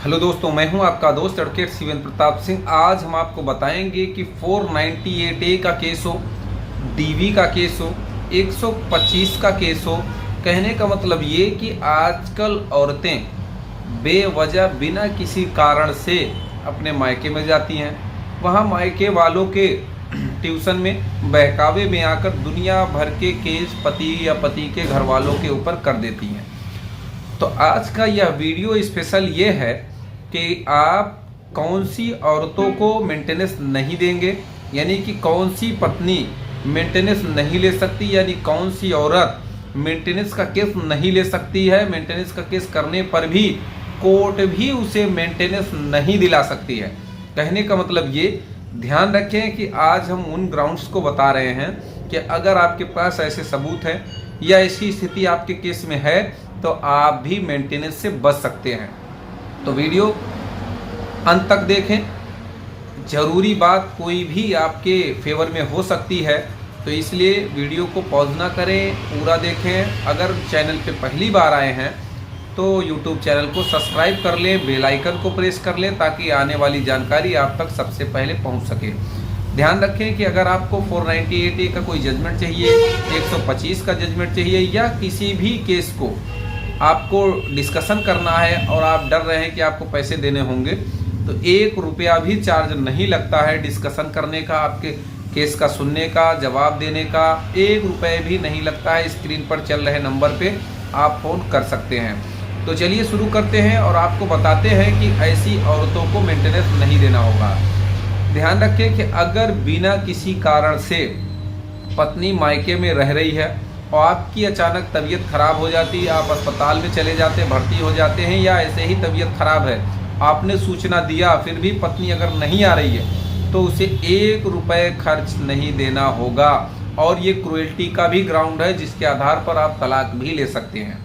Hello दोस्तों, मैं हूं आपका दोस्त एडवोकेट शिवेंद्र प्रताप सिंह। आज हम आपको बताएंगे कि 498A का केस हो, डीवी का केस हो, 125 का केस हो। कहने का मतलब ये कि आजकल औरतें बेवजह बिना किसी कारण से अपने मायके में जाती हैं, वहाँ मायके वालों के ट्यूशन में बहकावे में आकर दुनिया भर के केस पति या पति के घर वालों के ऊपर कर देती हैं। तो आज का यह वीडियो स्पेशल ये है कि आप कौन सी औरतों को मेंटेनेंस नहीं देंगे, यानी कि कौन सी पत्नी मेंटेनेंस नहीं ले सकती, यानी कौन सी औरत मेंटेनेंस का केस नहीं ले सकती है। मेंटेनेंस का केस करने पर भी कोर्ट भी उसे मेंटेनेंस नहीं दिला सकती है। कहने का मतलब ये ध्यान रखें कि आज हम उन ग्राउंड्स को बता रहे हैं कि अगर आपके पास ऐसे सबूत हैं या ऐसी स्थिति आपके केस में है तो आप भी मेंटेनेंस से बच सकते हैं। तो वीडियो अंत तक देखें। ज़रूरी बात कोई भी आपके फेवर में हो सकती है, तो इसलिए वीडियो को पॉज ना करें, पूरा देखें। अगर चैनल पे पहली बार आए हैं तो यूट्यूब चैनल को सब्सक्राइब कर लें, बेल आइकन को प्रेस कर लें ताकि आने वाली जानकारी आप तक सबसे पहले पहुंच सके। ध्यान रखें कि अगर आपको 498A का कोई जजमेंट चाहिए, 125 का जजमेंट चाहिए, या किसी भी केस को आपको डिस्कशन करना है और आप डर रहे हैं कि आपको पैसे देने होंगे, तो 1 रुपया भी चार्ज नहीं लगता है डिस्कशन करने का। आपके केस का सुनने का, जवाब देने का 1 रुपये भी नहीं लगता है। स्क्रीन पर चल रहे नंबर पे आप फ़ोन कर सकते हैं। तो चलिए शुरू करते हैं और आपको बताते हैं कि ऐसी औरतों को मेंटेनेंस नहीं देना होगा। ध्यान रखें कि अगर बिना किसी कारण से पत्नी मायके में रह रही है और आपकी अचानक तबीयत खराब हो जाती है, आप अस्पताल में चले जाते हैं, भर्ती हो जाते हैं, या ऐसे ही तबीयत खराब है, आपने सूचना दिया, फिर भी पत्नी अगर नहीं आ रही है तो उसे 1 रुपये खर्च नहीं देना होगा। और ये क्रूएल्टी का भी ग्राउंड है जिसके आधार पर आप तलाक भी ले सकते हैं।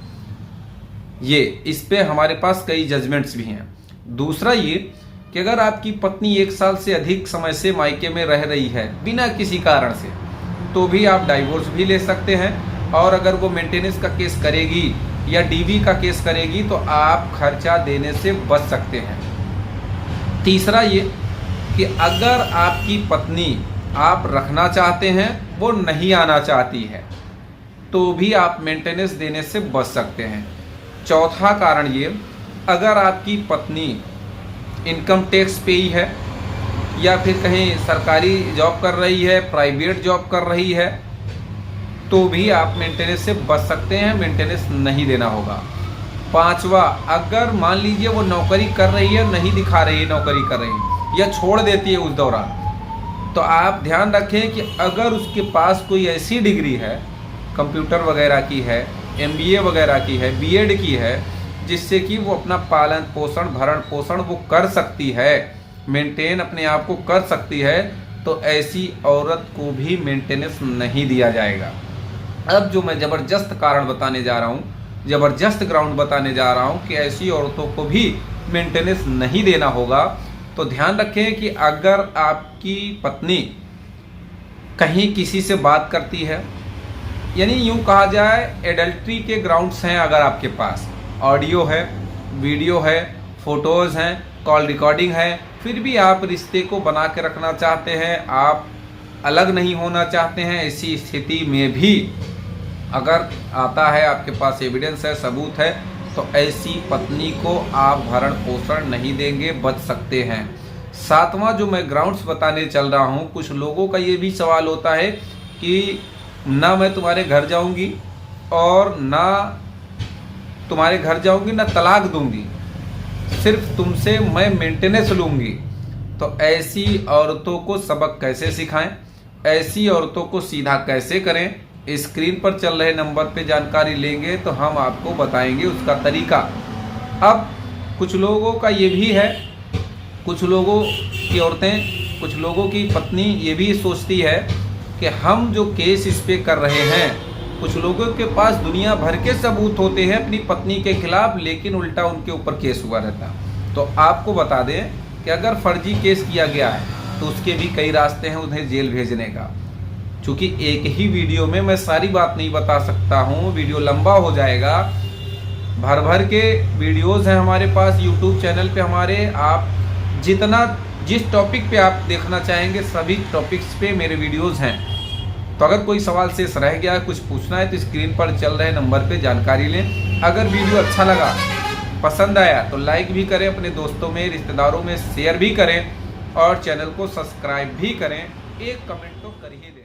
ये इस पे हमारे पास कई जजमेंट्स भी हैं। दूसरा ये कि अगर आपकी पत्नी 1 साल से अधिक समय से मायके में रह रही है बिना किसी कारण से, तो भी आप डाइवोर्स भी ले सकते हैं। और अगर वो मेंटेनेंस का केस करेगी या डीवी का केस करेगी तो आप खर्चा देने से बच सकते हैं। तीसरा ये कि अगर आपकी पत्नी आप रखना चाहते हैं, वो नहीं आना चाहती है, तो भी आप मेंटेनेंस देने से बच सकते हैं। चौथा कारण ये, अगर आपकी पत्नी इनकम टैक्स पेई है या फिर कहीं सरकारी जॉब कर रही है, प्राइवेट जॉब कर रही है, तो भी आप मेंटेनेंस से बच सकते हैं, मेंटेनेंस नहीं देना होगा। पांचवा, अगर मान लीजिए वो नौकरी कर रही है, नहीं दिखा रही है नौकरी कर रही है, या छोड़ देती है उस दौरान, तो आप ध्यान रखें कि अगर उसके पास कोई ऐसी डिग्री है, कंप्यूटर वगैरह की है, MBA वगैरह की है, BEd की है, जिससे कि वो अपना पालन पोषण भरण पोषण वो कर सकती है, मेंटेन अपने आप को कर सकती है, तो ऐसी औरत को भी मेंटेनेंस नहीं दिया जाएगा। अब जो मैं ज़बरदस्त कारण बताने जा रहा हूँ, ज़बरदस्त ग्राउंड बताने जा रहा हूँ कि ऐसी औरतों को भी मेंटेनेंस नहीं देना होगा। तो ध्यान रखें कि अगर आपकी पत्नी कहीं किसी से बात करती है, यानी यूँ कहा जाए एडल्ट्री के ग्राउंड्स हैं, अगर आपके पास ऑडियो है, वीडियो है, फ़ोटोज़ हैं, कॉल रिकॉर्डिंग है, फिर भी आप रिश्ते को बना के रखना चाहते हैं, आप अलग नहीं होना चाहते हैं, ऐसी स्थिति में भी अगर आता है आपके पास एविडेंस है, सबूत है, तो ऐसी पत्नी को आप भरण पोषण नहीं देंगे, बच सकते हैं। सातवां जो मैं ग्राउंड्स बताने चल रहा हूँ, कुछ लोगों का ये भी सवाल होता है कि ना मैं तुम्हारे घर जाऊँगी और ना तुम्हारे घर जाऊँगी, ना तलाक दूँगी, सिर्फ तुमसे मैं मेंटेनेंस लूँगी। तो ऐसी औरतों को सबक कैसे सिखाएं, ऐसी औरतों को सीधा कैसे करें, स्क्रीन पर चल रहे नंबर पे जानकारी लेंगे तो हम आपको बताएंगे उसका तरीका। अब कुछ लोगों का ये भी है, कुछ लोगों की औरतें, कुछ लोगों की पत्नी ये भी सोचती है कि हम जो केस इस पे कर रहे हैं, कुछ लोगों के पास दुनिया भर के सबूत होते हैं अपनी पत्नी के खिलाफ, लेकिन उल्टा उनके ऊपर केस हुआ रहता। तो आपको बता दें कि अगर फर्जी केस किया गया है तो उसके भी कई रास्ते हैं उन्हें जेल भेजने का। चूँकि एक ही वीडियो में मैं सारी बात नहीं बता सकता हूँ, वीडियो लंबा हो जाएगा, भर भर के वीडियोस हैं हमारे पास यूट्यूब चैनल पे हमारे। आप जिस टॉपिक पे आप देखना चाहेंगे सभी टॉपिक्स पे मेरे वीडियोस हैं। तो अगर कोई सवाल शेष रह गया, कुछ पूछना है, तो स्क्रीन पर चल रहे नंबर पे जानकारी लें। अगर वीडियो अच्छा लगा, पसंद आया तो लाइक भी करें, अपने दोस्तों में रिश्तेदारों में शेयर भी करें और चैनल को सब्सक्राइब भी करें। एक कमेंट तो करिए।